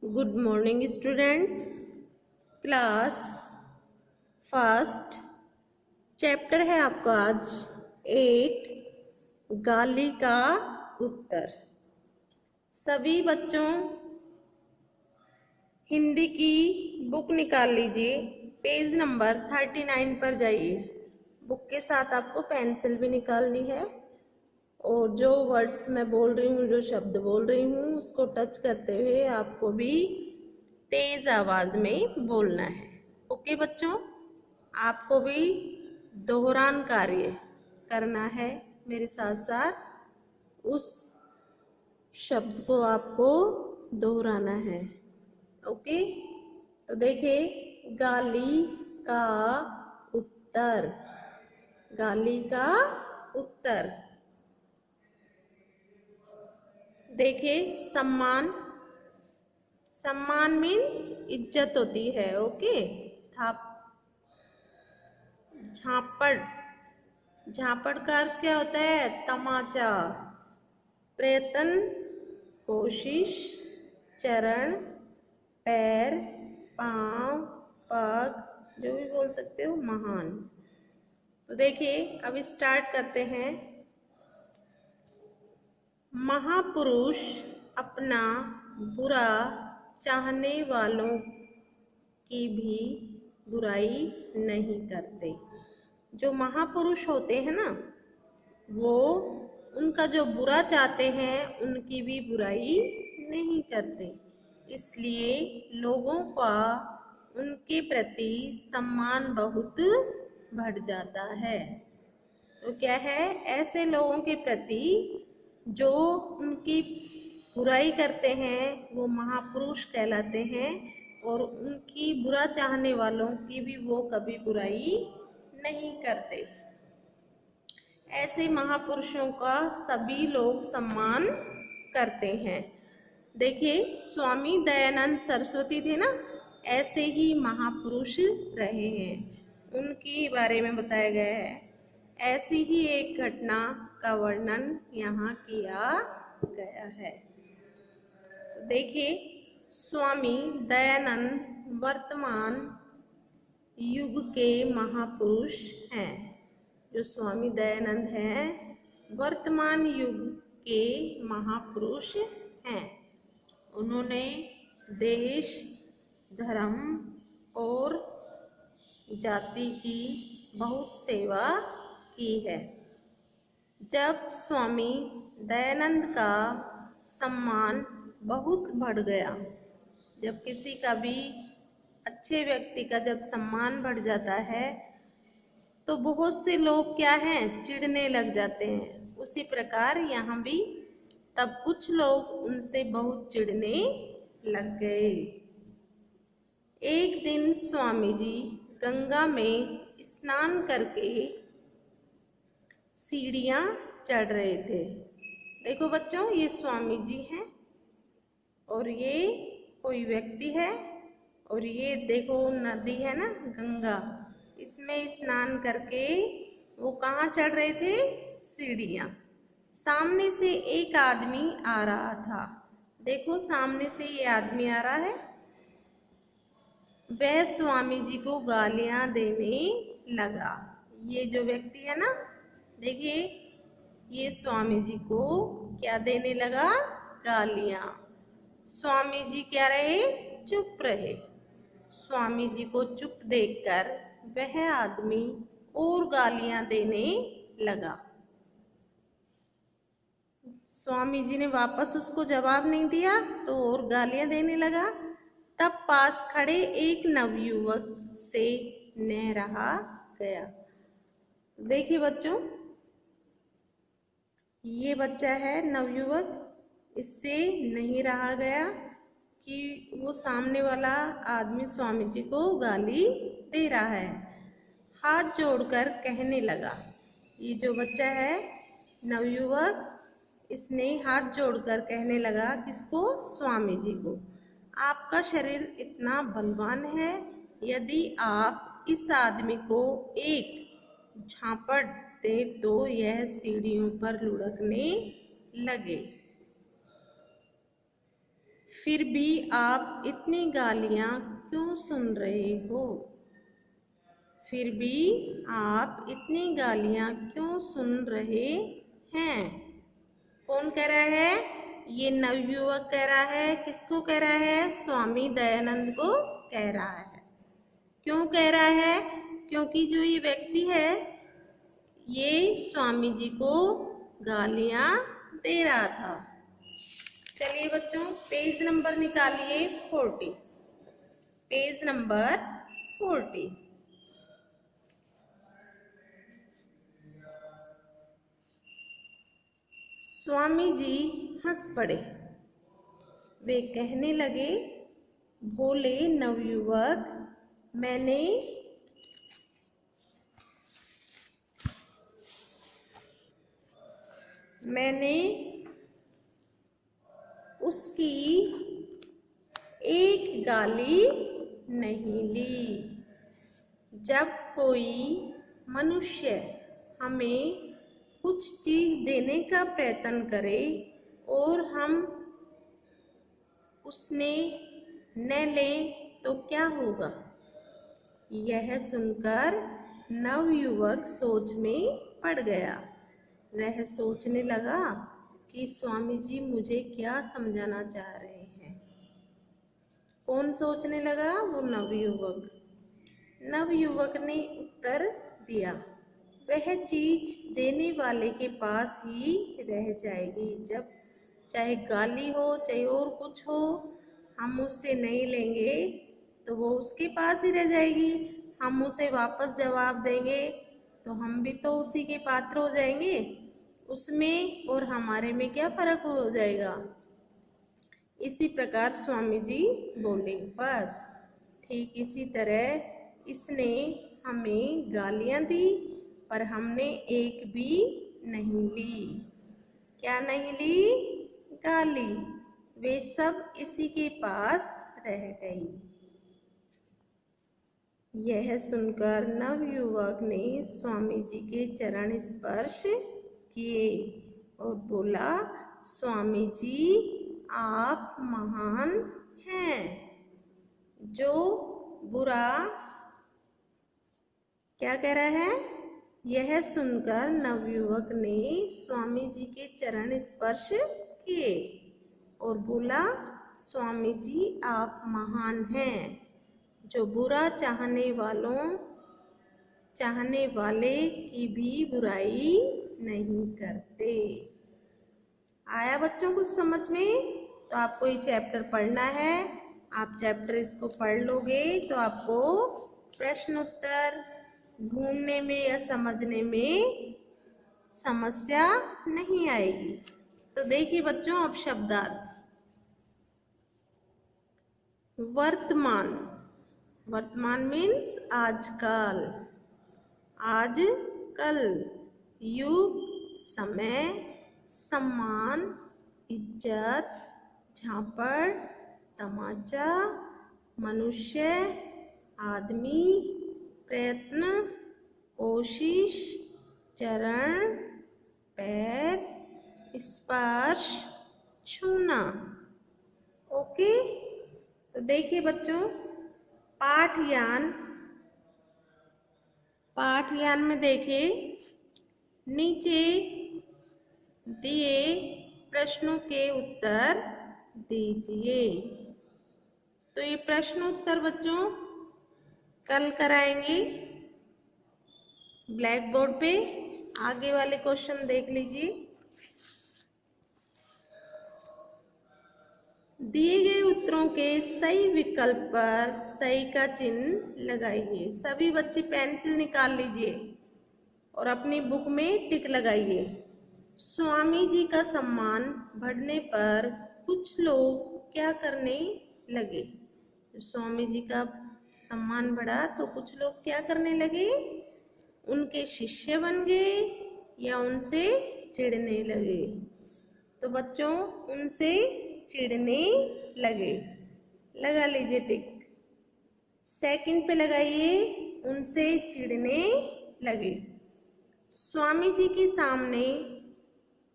Good morning students. Class first chapter है आपका आज 8 गाली का उत्तर। सभी बच्चों हिंदी की बुक निकाल लीजिए, पेज नंबर 39 पर जाइए। बुक के साथ आपको पेंसिल भी निकालनी है और जो वर्ड्स मैं बोल रही हूँ, जो शब्द बोल रही हूँ, उसको टच करते हुए आपको भी तेज आवाज में बोलना है। ओके बच्चों, आपको भी दोहरान कार्य करना है मेरे साथ साथ। उस शब्द को आपको दोहराना है। ओके, तो देखिए, गाली का उत्तर। गाली का उत्तर देखिए, सम्मान। सम्मान मीन्स इज्जत होती है। ओके, थाप झापड़। झापड़ का अर्थ क्या होता है? तमाचा। प्रयत्न, कोशिश। चरण, पैर, पांव, पग, जो भी बोल सकते हो। महान। तो देखिए, अब स्टार्ट करते हैं। महापुरुष अपना बुरा चाहने वालों की भी बुराई नहीं करते। जो महापुरुष होते हैं ना, वो उनका जो बुरा चाहते हैं उनकी भी बुराई नहीं करते। इसलिए लोगों का उनके प्रति सम्मान बहुत बढ़ जाता है। तो क्या है? ऐसे लोगों के प्रति जो उनकी बुराई करते हैं वो महापुरुष कहलाते हैं, और उनकी बुरा चाहने वालों की भी वो कभी बुराई नहीं करते। ऐसे महापुरुषों का सभी लोग सम्मान करते हैं। देखिए, स्वामी दयानंद सरस्वती थे ना, ऐसे ही महापुरुष रहे हैं। उनके बारे में बताया गया है। ऐसी ही एक घटना का वर्णन यहाँ किया गया है। तो देखिए, स्वामी दयानंद वर्तमान युग के महापुरुष हैं। जो स्वामी दयानंद हैं, वर्तमान युग के महापुरुष हैं। उन्होंने देश, धर्म और जाति की बहुत सेवा की है। जब स्वामी दयानंद का सम्मान बहुत बढ़ गया, जब किसी का भी अच्छे व्यक्ति का जब सम्मान बढ़ जाता है तो बहुत से लोग क्या हैं? चिढ़ने लग जाते हैं। उसी प्रकार यहाँ भी तब कुछ लोग उनसे बहुत चिढ़ने लग गए। एक दिन स्वामी जी गंगा में स्नान करके सीढ़ियां चढ़ रहे थे। देखो बच्चों, ये स्वामी जी हैं और ये कोई व्यक्ति है, और ये देखो नदी है ना, गंगा, इसमें स्नान करके वो कहाँ चढ़ रहे थे? सीढ़ियां। सामने से एक आदमी आ रहा था। देखो, सामने से ये आदमी आ रहा है। वह स्वामी जी को गालियां देने लगा। ये जो व्यक्ति है ना, देखिए, ये स्वामी जी को क्या देने लगा? गालियां। स्वामी जी क्या रहे? चुप रहे। स्वामी जी को चुप देखकर वह आदमी और गालियां देने लगा। स्वामी जी ने वापस उसको जवाब नहीं दिया तो और गालियां देने लगा। तब पास खड़े एक नवयुवक से न रहा गया। देखिए बच्चों, ये बच्चा है नवयुवक, इससे नहीं रहा गया कि वो सामने वाला आदमी स्वामी जी को गाली दे रहा है। हाथ जोड़कर कहने लगा। ये जो बच्चा है नवयुवक, इसने हाथ जोड़कर कहने लगा किसको? स्वामी जी को। आपका शरीर इतना बलवान है, यदि आप इस आदमी को एक झापड़ दे तो यह सीढ़ियों पर लुढ़कने लगे। फिर भी आप इतनी गालियां क्यों सुन रहे हो? फिर भी आप इतनी गालियां क्यों सुन रहे हैं? कौन कह रहा है? ये नवयुवक कह रहा है। किसको कह रहा है? स्वामी दयानंद को कह रहा है। क्यों कह रहा है? क्योंकि जो ये व्यक्ति है ये स्वामी जी को गालियां दे रहा था। चलिए बच्चों, पेज नंबर निकालिए 40। Page number 40। स्वामी जी हंस पड़े। वे कहने लगे, भोले नवयुवक, मैंने उसकी एक गाली नहीं ली। जब कोई मनुष्य हमें कुछ चीज देने का प्रयत्न करे और हम उसने न लें तो क्या होगा? यह सुनकर नवयुवक सोच में पड़ गया। वह सोचने लगा कि स्वामी जी मुझे क्या समझाना चाह रहे हैं। कौन सोचने लगा? वो नवयुवक। नवयुवक ने उत्तर दिया, वह चीज देने वाले के पास ही रह जाएगी। जब चाहे गाली हो चाहे और कुछ हो, हम उससे नहीं लेंगे तो वो उसके पास ही रह जाएगी। हम उसे वापस जवाब देंगे तो हम भी तो उसी के पात्र हो जाएंगे। उसमें और हमारे में क्या फर्क हो जाएगा? इसी प्रकार स्वामी जी बोले। बस ठीक इसी तरह इसने हमें गालियां दी पर हमने एक भी नहीं ली। क्या नहीं ली? गाली। वे सब इसी के पास रह गई। यह सुनकर नवयुवक ने स्वामी जी के चरण स्पर्श किए और बोला, स्वामी जी आप महान हैं। जो बुरा क्या कह रहा है? यह सुनकर नवयुवक ने स्वामी जी के चरण स्पर्श किए और बोला, स्वामी जी आप महान हैं। जो बुरा चाहने वाले की भी बुराई नहीं करते। आया बच्चों कुछ समझ में? तो आपको ये चैप्टर पढ़ना है। आप चैप्टर इसको पढ़ लोगे तो आपको प्रश्न उत्तर ढूंढने में या समझने में समस्या नहीं आएगी। तो देखिए बच्चों, अब शब्दार्थ। वर्तमान। वर्तमान मीन्स आजकल। आजकल। युग, समय, सम्मान, इज्जत, झापड़, तमाचा, मनुष्य, आदमी, प्रयत्न, कोशिश, चरण, पैर, स्पर्श, छूना। ओके, तो देखिए बच्चों, पाठयान में देखिए नीचे दिए प्रश्नों के उत्तर दीजिए। तो ये प्रश्न उत्तर बच्चों कल कराएंगे ब्लैक बोर्ड पे। आगे वाले क्वेश्चन देख लीजिए। दिए गए उत्तरों के सही विकल्प पर सही का चिन्ह लगाइए। सभी बच्चे पेंसिल निकाल लीजिए और अपनी बुक में टिक लगाइए। स्वामी जी का सम्मान बढ़ने पर कुछ लोग क्या करने लगे? स्वामी जी का सम्मान बढ़ा तो कुछ लोग क्या करने लगे? उनके शिष्य बन गए या उनसे चिढ़ने लगे? तो बच्चों उनसे चिढ़ने लगे। लगा लीजिए टिक। सेकंड पे लगाइए, उनसे चिढ़ने लगे। स्वामी जी के सामने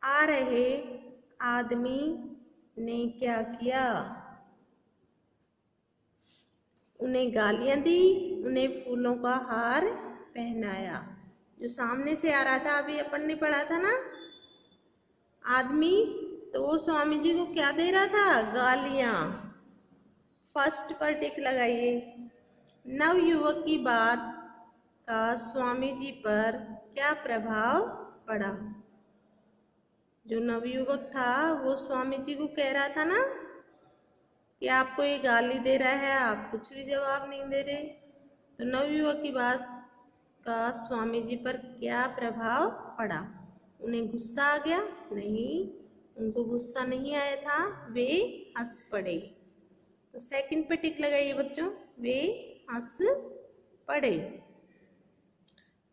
आ रहे आदमी ने क्या किया? उन्हें गालियां दी, उन्हें फूलों का हार पहनाया। जो सामने से आ रहा था, अभी अपन ने पढ़ा था ना आदमी, तो वो स्वामी जी को क्या दे रहा था? गालियां। फर्स्ट पर टिक लगाइए। नवयुवक की बात का स्वामी जी पर क्या प्रभाव पड़ा? जो नवयुवक था वो स्वामी जी को कह रहा था ना कि आपको ये गाली दे रहा है, आप कुछ भी जवाब नहीं दे रहे। तो नवयुवक की बात का स्वामी जी पर क्या प्रभाव पड़ा? उन्हें गुस्सा आ गया? नहीं, उनको गुस्सा नहीं आया था, वे हंस पड़े। तो सेकंड पे टिक लगाइए बच्चों, वे हंस पड़े।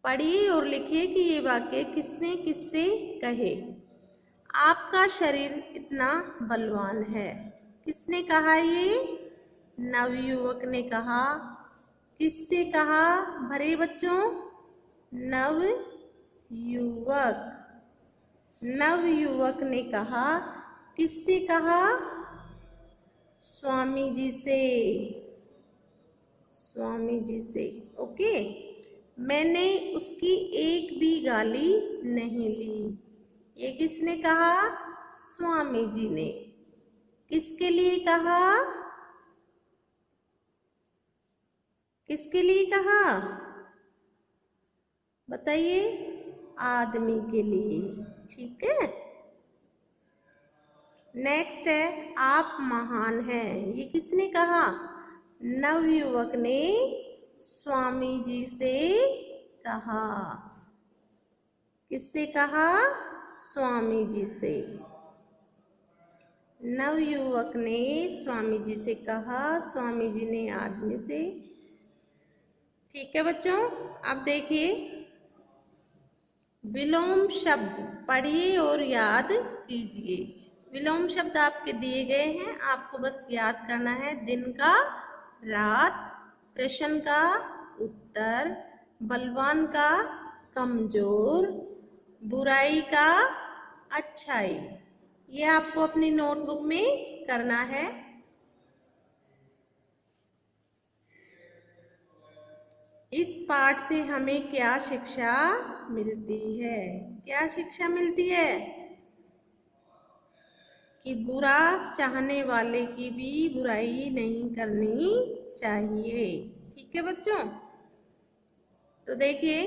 पढ़िए और लिखिए कि ये वाक्य किसने किससे कहे। आपका शरीर इतना बलवान है, किसने कहा ये? नवयुवक ने कहा। किससे कहा भरे बच्चों? नवयुवक। नवयुवक ने कहा। किससे कहा? स्वामी जी से। स्वामी जी से। ओके। मैंने उसकी एक भी गाली नहीं ली। ये किसने कहा? स्वामी जी ने। किसके लिए कहा? किसके लिए कहा? बताइए। आदमी के लिए। ठीक है। नेक्स्ट है, आप महान हैं। ये किसने कहा? नवयुवक ने स्वामी जी से कहा। किससे कहा? स्वामी जी से। नवयुवक ने स्वामी जी से कहा, स्वामी जी ने आदमी से। ठीक है बच्चों, अब देखिए विलोम शब्द पढ़िए और याद कीजिए। विलोम शब्द आपके दिए गए हैं, आपको बस याद करना है। दिन का रात, प्रश्न का उत्तर, बलवान का कमजोर, बुराई का अच्छाई। ये आपको अपनी नोटबुक में करना है। इस पाठ से हमें क्या शिक्षा मिलती है? क्या शिक्षा मिलती है? कि बुरा चाहने वाले की भी बुराई नहीं करनी चाहिए। ठीक है बच्चों। तो देखिए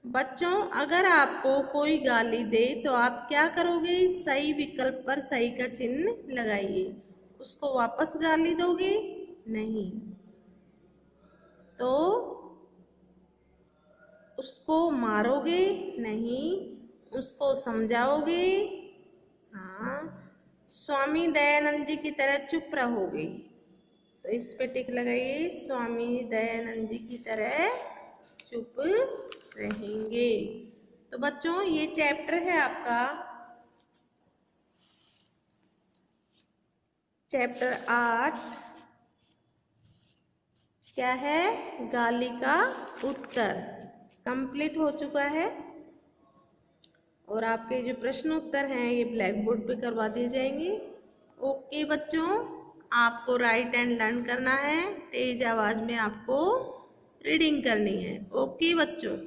बच्चों, अगर आपको कोई गाली दे तो आप क्या करोगे? सही विकल्प पर सही का चिन्ह लगाइए। उसको वापस गाली दोगे? नहीं। तो उसको मारोगे? नहीं। उसको समझाओगे? हाँ। स्वामी दयानंद जी की तरह चुप रहोगे? तो इस पे टिक लगाइए, स्वामी दयानंद जी की तरह चुप रहेंगे। तो बच्चों ये चैप्टर है आपका चैप्टर 8। क्या है? गाली का उत्तर कंप्लीट हो चुका है। और आपके जो प्रश्न उत्तर हैं ये ब्लैक बोर्ड पे करवा दिए जाएंगे। ओके बच्चों, आपको राइट एंड लर्न करना है, तेज आवाज में आपको रीडिंग करनी है। ओके बच्चों।